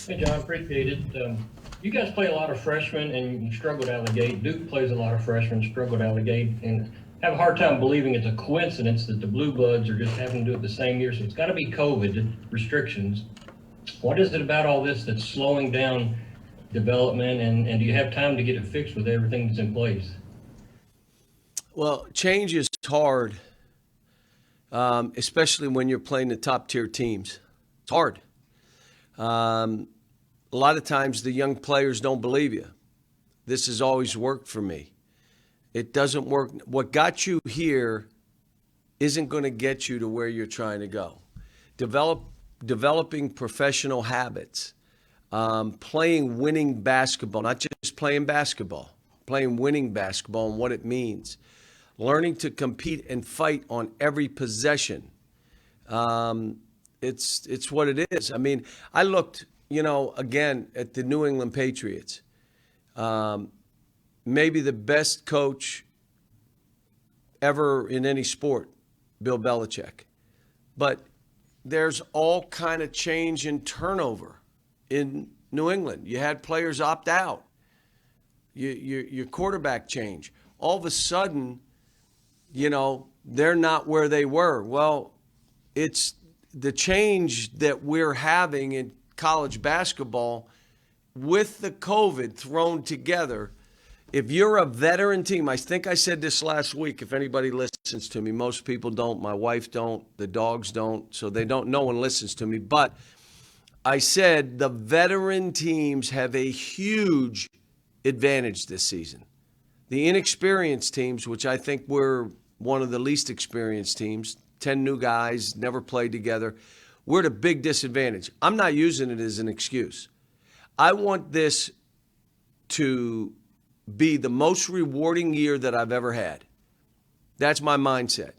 Hey, John, appreciate it. You guys play a lot of freshmen and you struggled out of the gate. Duke plays a lot of freshmen, struggled out of the gate, and have a hard time believing it's a coincidence that the Blue Bloods are just having to do it the same year. So it's got to be COVID restrictions. What is it about all this that's slowing down development, and do you have time to get it fixed with everything that's in place? Well, change is hard, especially when you're playing the top tier teams. It's hard. A lot of times the young players don't believe you. This has always worked for me. It doesn't work. What got you here isn't going to get you to where you're trying to go. Developing professional habits, playing winning basketball, not just playing basketball, playing winning basketball and what it means. Learning to compete and fight on every possession. It's what it is. I mean, I looked, again at the New England Patriots. Maybe the best coach ever in any sport, Bill Belichick. But there's all kind of change and turnover in New England. You had players opt out. Your quarterback change. All of a sudden, they're not where they were. Well, it's the change that we're having in college basketball with the COVID thrown together. If you're a veteran team, I think I said this last week, if anybody listens to me, most people don't, my wife don't, the dogs don't, so they don't, no one listens to me. But I said the veteran teams have a huge advantage this season. The inexperienced teams, which I think we're one of the least experienced teams, 10 new guys, never played together, we're at a big disadvantage. I'm not using it as an excuse. I want this to be the most rewarding year that I've ever had. That's my mindset.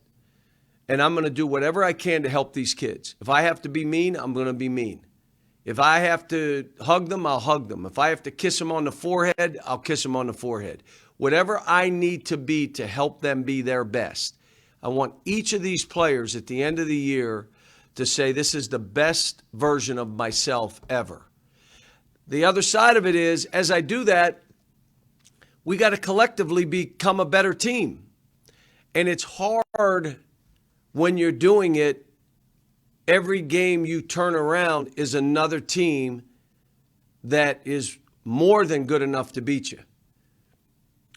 And I'm going to do whatever I can to help these kids. If I have to be mean, I'm going to be mean. If I have to hug them, I'll hug them. If I have to kiss them on the forehead, I'll kiss them on the forehead. Whatever I need to be to help them be their best. I want each of these players at the end of the year to say, this is the best version of myself ever. The other side of it is, as I do that, we got to collectively become a better team. And it's hard when you're doing it. Every game you turn around is another team that is more than good enough to beat you.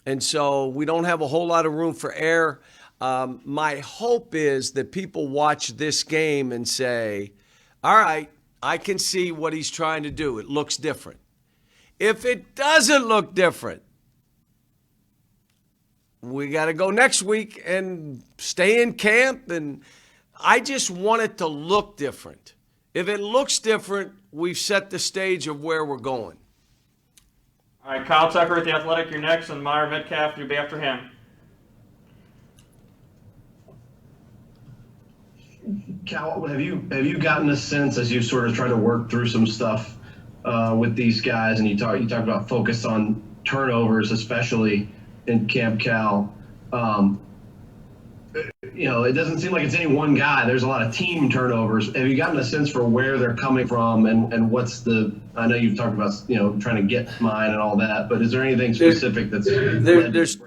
And so we don't have a whole lot of room for error. My hope is that people watch this game and say, all right, I can see what he's trying to do. It looks different. If it doesn't look different, we got to go next week and stay in camp. And I just want it to look different. If it looks different, we've set the stage of where we're going. All right, Kyle Tucker at The Athletic, you're next, and Meyer Metcalf, you'll be after him. Cal, have you gotten a sense as you sort of try to work through some stuff with these guys, and you talk about focus on turnovers, especially in Camp Cal. It doesn't seem like it's any one guy. There's a lot of team turnovers. Have you gotten a sense for where they're coming from and what's I know you've talked about, trying to get mine and all that, but is there anything specific there's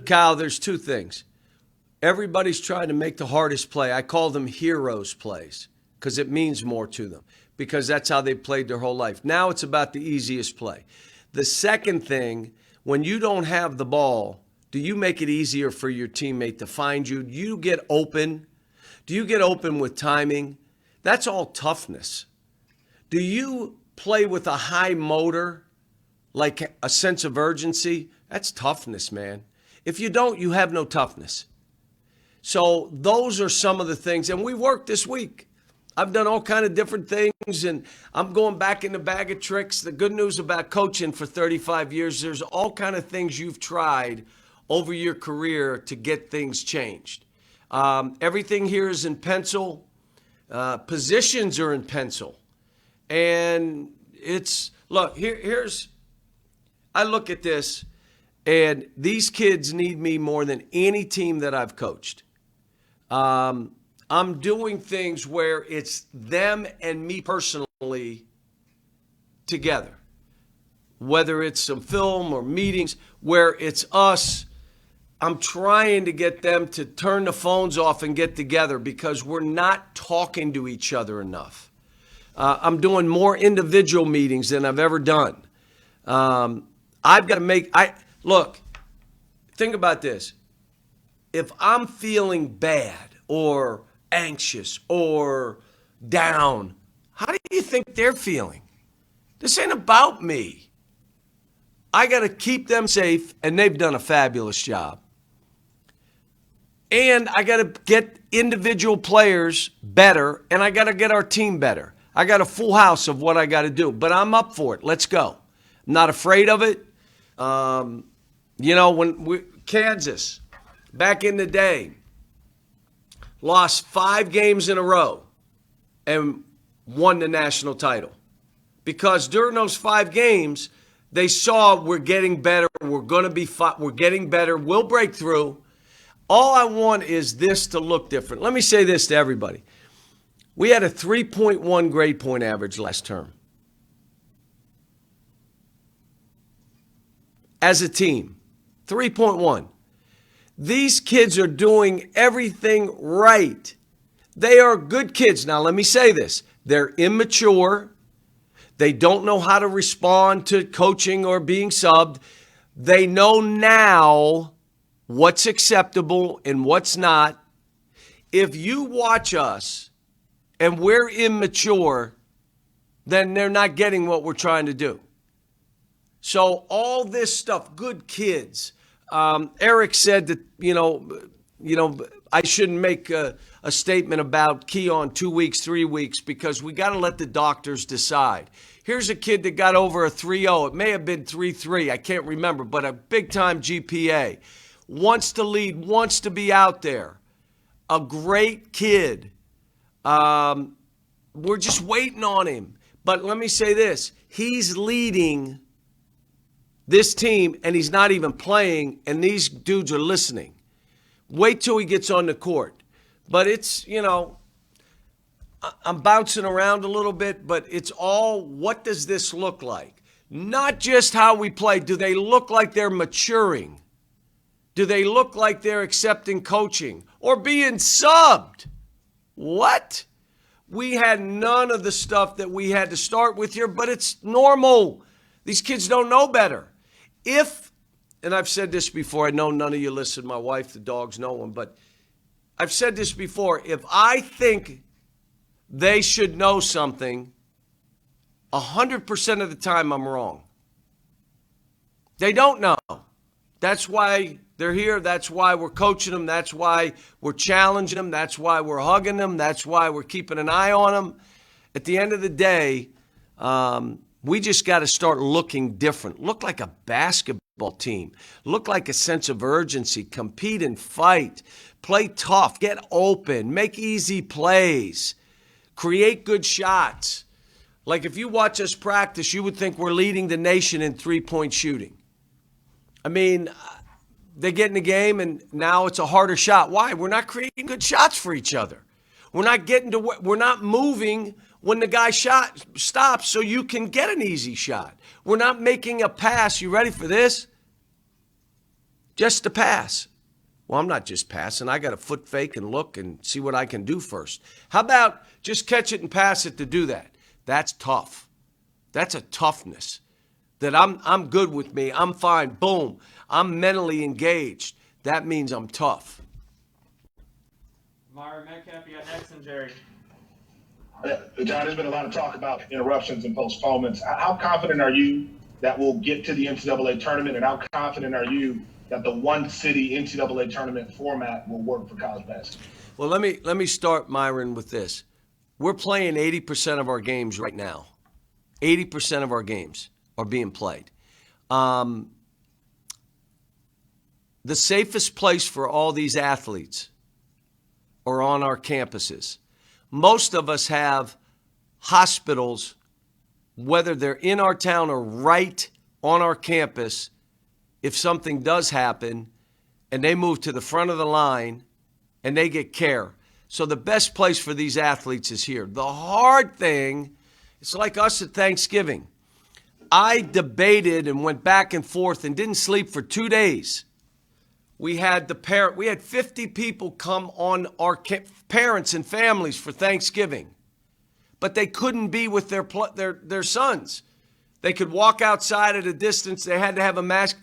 Kyle, there's two things. Everybody's trying to make the hardest play. I call them heroes plays because it means more to them because that's how they played their whole life. Now it's about the easiest play. The second thing, when you don't have the ball, do you make it easier for your teammate to find you? Do you get open? Do you get open with timing? That's all toughness. Do you play with a high motor, like a sense of urgency? That's toughness, man. If you don't, you have no toughness. So those are some of the things, and we worked this week. I've done all kind of different things, and I'm going back in the bag of tricks. The good news about coaching for 35 years, there's all kind of things you've tried over your career to get things changed. Everything here is in pencil. Positions are in pencil. And I look at this, and these kids need me more than any team that I've coached. I'm doing things where it's them and me personally together, whether it's some film or meetings where it's us. I'm trying to get them to turn the phones off and get together because we're not talking to each other enough. I'm doing more individual meetings than I've ever done. I've got to look, think about this. If I'm feeling bad or anxious or down, how do you think they're feeling? This ain't about me. I got to keep them safe, and they've done a fabulous job. And I got to get individual players better, and I got to get our team better. I got a full house of what I got to do, but I'm up for it. Let's go. I'm not afraid of it. Kansas, back in the day, lost 5 games in a row and won the national title. Because during those 5 games, they saw we're getting better, we're getting better, we'll break through. All I want is this to look different. Let me say this to everybody. We had a 3.1 grade point average last term. As a team, 3.1. These kids are doing everything right. They are good kids. Now, let me say this. They're immature. They don't know how to respond to coaching or being subbed. They know now what's acceptable and what's not. If you watch us and we're immature, then they're not getting what we're trying to do. So all this stuff, good kids. Eric said that, I shouldn't make a statement about Keon 2 weeks, 3 weeks, because we got to let the doctors decide. Here's a kid that got over a 3.0. It may have been 3.3. I can't remember, but a big-time GPA. Wants to lead, wants to be out there. A great kid. We're just waiting on him. But let me say this. He's leading this team, and he's not even playing, and these dudes are listening. Wait till he gets on the court. But it's, I'm bouncing around a little bit, but it's all, what does this look like? Not just how we play. Do they look like they're maturing? Do they look like they're accepting coaching or being subbed? What? We had none of the stuff that we had to start with here, but it's normal. These kids don't know better. And I've said this before, I know none of you listen, my wife, the dogs, no one, but I've said this before. If I think they should know something, 100% of the time I'm wrong. They don't know. That's why they're here. That's why we're coaching them. That's why we're challenging them. That's why we're hugging them. That's why we're keeping an eye on them. At the end of the day, we just got to start looking different. Look like a basketball team. Look like a sense of urgency. Compete and fight. Play tough. Get open. Make easy plays. Create good shots. Like if you watch us practice, you would think we're leading the nation in three-point shooting. I mean, they get in the game and now it's a harder shot. Why? We're not creating good shots for each other. We're not moving when the guy stops so you can get an easy shot. We're not making a pass. You ready for this? Just a pass. Well, I'm not just passing. I got to foot fake and look and see what I can do first. How about just catch it and pass it to do that? That's tough. That's a toughness that I'm good with me. I'm fine. Boom. I'm mentally engaged. That means I'm tough. Myra Metcalf, you got next, and Jerry. John, there's been a lot of talk about interruptions and postponements. How confident are you that we'll get to the NCAA tournament, and how confident are you that the one city NCAA tournament format will work for college basketball? Well, let me start, Myron, with this. We're playing 80% of our games right now. 80% of our games are being played. The safest place for all these athletes are on our campuses. Most of us have hospitals, whether they're in our town or right on our campus. If something does happen and they move to the front of the line and they get care. So the best place for these athletes is here. The hard thing, it's like us at Thanksgiving. I debated and went back and forth and didn't sleep for 2 days. We had 50 people come on our parents and families for Thanksgiving, but they couldn't be with their sons. They could walk outside at a distance. They had to have a mask.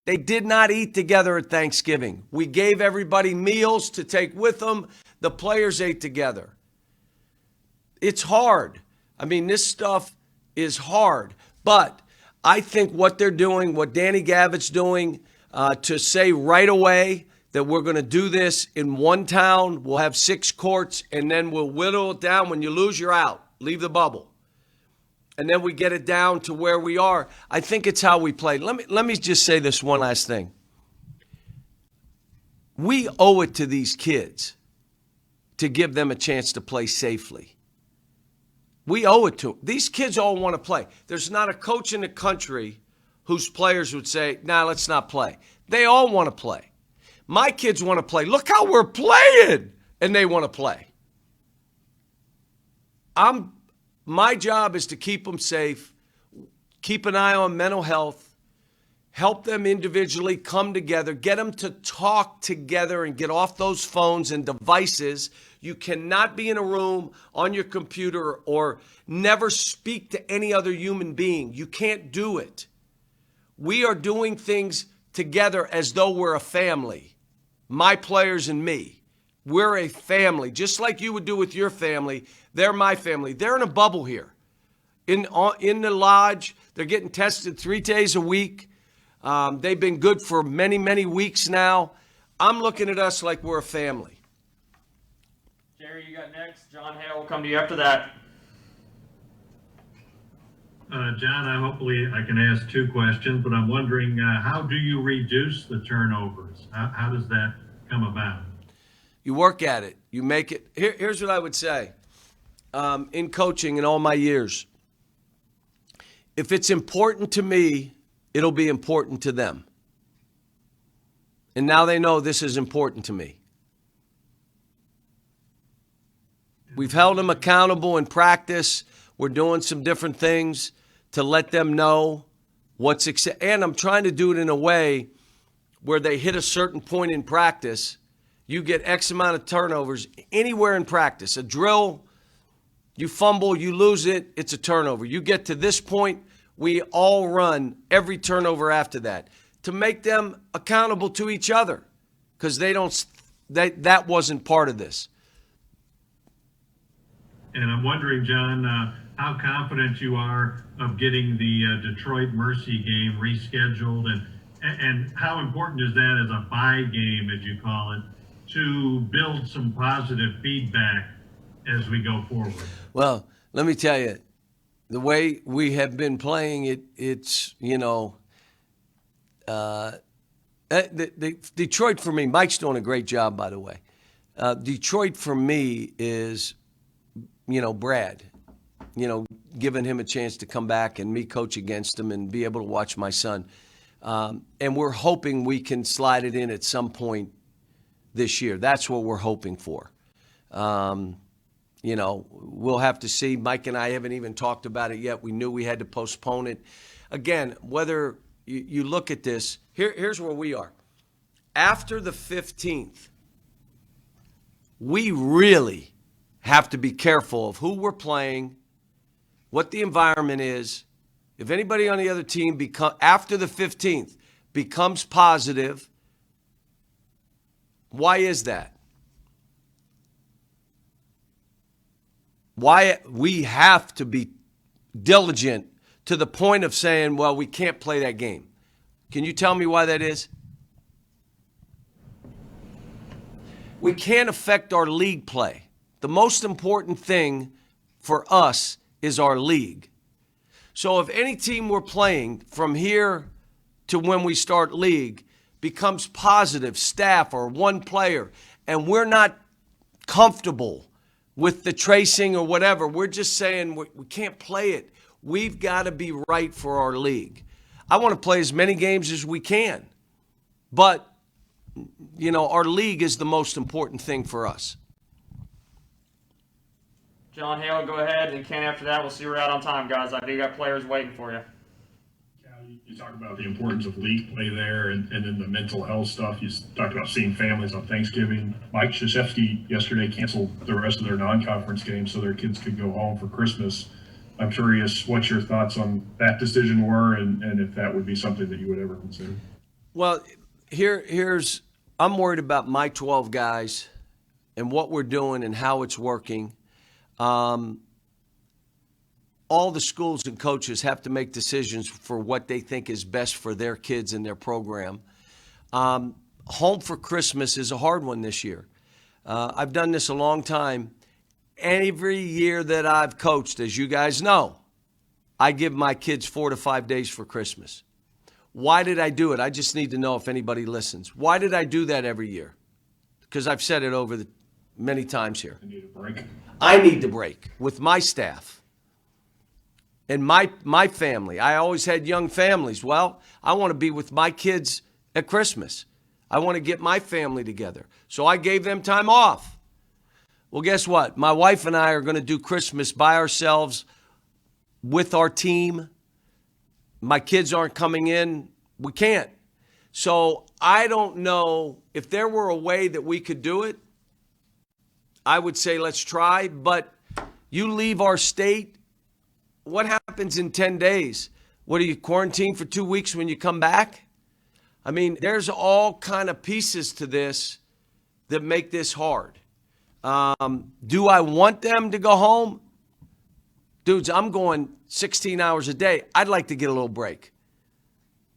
They did not eat together at Thanksgiving. We gave everybody meals to take with them. The players ate together. It's hard. I mean, this stuff is hard. But I think what they're doing, what Danny Gavitt's doing, to say right away that we're going to do this in one town, we'll have 6 courts, and then we'll whittle it down. When you lose, you're out. Leave the bubble. And then we get it down to where we are. I think it's how we play. Let me just say this one last thing. We owe it to these kids to give them a chance to play safely. We owe it to them. These kids all want to play. There's not a coach in the country whose players would say, nah, let's not play. They all want to play. My kids want to play. Look how we're playing. And they want to play. My job is to keep them safe, keep an eye on mental health, help them individually come together, get them to talk together and get off those phones and devices. You cannot be in a room on your computer or never speak to any other human being. You can't do it. We are doing things together as though we're a family, my players and me. We're a family, just like you would do with your family. They're my family. They're in a bubble here. In the lodge, they're getting tested 3 days a week. They've been good for many, many weeks now. I'm looking at us like we're a family. Jerry, you got next. John Hale will come to you after that. John, hopefully I can ask 2 questions, but I'm wondering, how do you reduce the turnovers? How does that come about? You work at it. You make it. Here's what I would say. In coaching in all my years, if it's important to me, it'll be important to them. And now they know this is important to me. We've held them accountable in practice. We're doing some different things to let them know what's and I'm trying to do it in a way where they hit a certain point in practice. You get X amount of turnovers anywhere in practice. A drill, you fumble, you lose it, it's a turnover. You get to this point, we all run every turnover after that to make them accountable to each other because that wasn't part of this. And I'm wondering, John, how confident you are of getting the Detroit Mercy game rescheduled, and how important is that as a bye game, as you call it, to build some positive feedback as we go forward? Well, let me tell you, the way we have been playing it, it's, Detroit for me, Mike's doing a great job, by the way. Detroit for me is, Brad, giving him a chance to come back and me coach against him and be able to watch my son. And we're hoping we can slide it in at some point this year. That's what we're hoping for. We'll have to see. Mike and I haven't even talked about it yet. We knew we had to postpone it. Again, whether you look at this, here's where we are. After the 15th, we really have to be careful of who we're playing, what the environment is. If anybody on the other team after the 15th becomes positive, why is that? Why we have to be diligent to the point of saying, well, we can't play that game. Can you tell me why that is? We can't affect our league play. The most important thing for us is our league. So if any team we're playing from here to when we start league becomes positive, staff or one player, and we're not comfortable with the tracing or whatever, we're just saying we can't play it. We've got to be right for our league. I want to play as many games as we can, but our league is the most important thing for us. John Hale, go ahead, and Ken after that. We'll see we're out on time, guys. I do got players waiting for you. You talk about the importance of league play there, and then the mental health stuff. You talked about seeing families on Thanksgiving. Mike Krzyzewski yesterday canceled the rest of their non-conference games so their kids could go home for Christmas. I'm curious what your thoughts on that decision were, and if that would be something that you would ever consider. Well, I'm worried about my 12 guys and what we're doing and how it's working. All the schools and coaches have to make decisions for what they think is best for their kids and their program. Home for Christmas is a hard one this year. I've done this a long time. Every year that I've coached, as you guys know, I give my kids 4 to 5 days for Christmas. Why did I do it? I just need to know if anybody listens. Why did I do that every year? Because I've said it over many times here. I need a break. I need to break with my staff. And my family. I always had young families. Well, I want to be with my kids at Christmas. I want to get my family together. So I gave them time off. Well, guess what? My wife and I are going to do Christmas by ourselves with our team. My kids aren't coming in. We can't. So I don't know if there were a way that we could do it. I would say let's try. But you leave our state. What happens in 10 days? What, are you quarantined for 2 weeks when you come back? I mean, there's all kind of pieces to this that make this hard. Do I want them to go home? Dudes, I'm going 16 hours a day. I'd like to get a little break.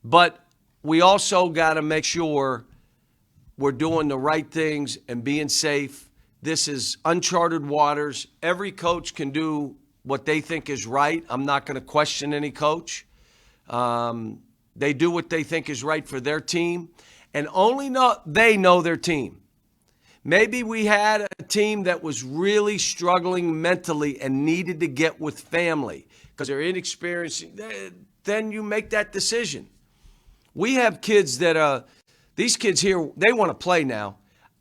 But we also got to make sure we're doing the right things and being safe. This is uncharted waters. Every coach can do what they think is right. I'm not going to question any coach. They do what they think is right for their team, and only they know their team. Maybe we had a team that was really struggling mentally and needed to get with family because they're inexperienced. Then you make that decision. We have kids that these kids here, they want to play now.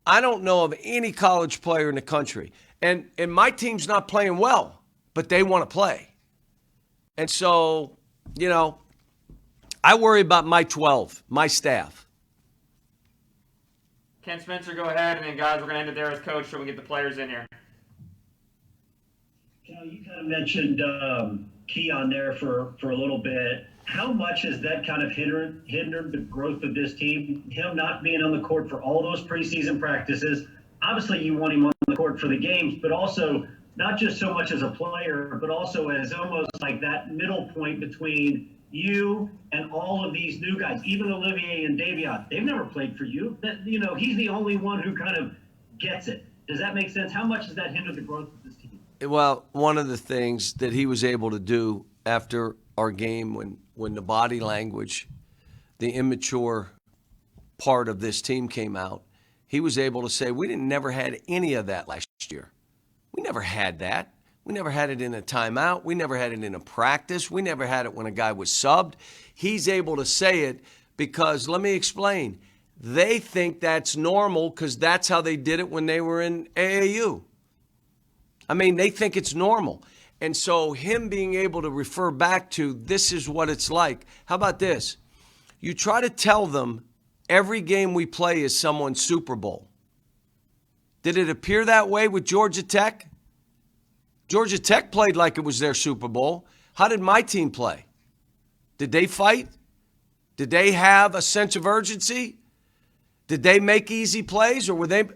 I don't know of any college player in the country, and my team's not playing well, but they want to play. And so, I worry about my 12, my staff. Ken Spencer, go ahead, and then guys, we're going to end it there with Coach so we can get the players in here. You kind of mentioned Keon there for a little bit. How much has that kind of hindered the growth of this team? Him not being on the court for all those preseason practices. Obviously, you want him on the court for the games, but also not just so much as a player, but also as almost like that middle point between you and all of these new guys, even Olivier and Davion. They've never played for you. He's the only one who kind of gets it. Does that make sense? How much has that hindered the growth of this team? Well, one of the things that he was able to do after our game when the body language, the immature part of this team came out, he was able to say, we never had any of that last year. We never had that. We never had it in a timeout. We never had it in a practice. We never had it when a guy was subbed. He's able to say it because, let me explain, they think that's normal because that's how they did it when they were in AAU. I mean, they think it's normal. And so him being able to refer back to this is what it's like. How about this? You try to tell them every game we play is someone's Super Bowl. Did it appear that way with Georgia Tech? Georgia Tech played like it was their Super Bowl. How did my team play? Did they fight? Did they have a sense of urgency? Did they make easy plays, or did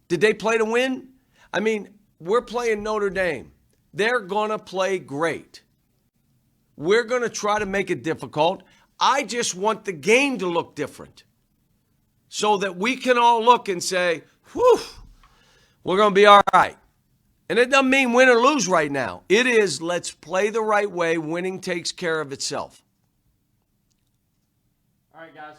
they play to win? I mean, we're playing Notre Dame. They're going to play great. We're going to try to make it difficult. I just want the game to look different so that we can all look and say, whew, we're going to be all right. And it doesn't mean win or lose right now. It is, let's play the right way. Winning takes care of itself. All right, guys.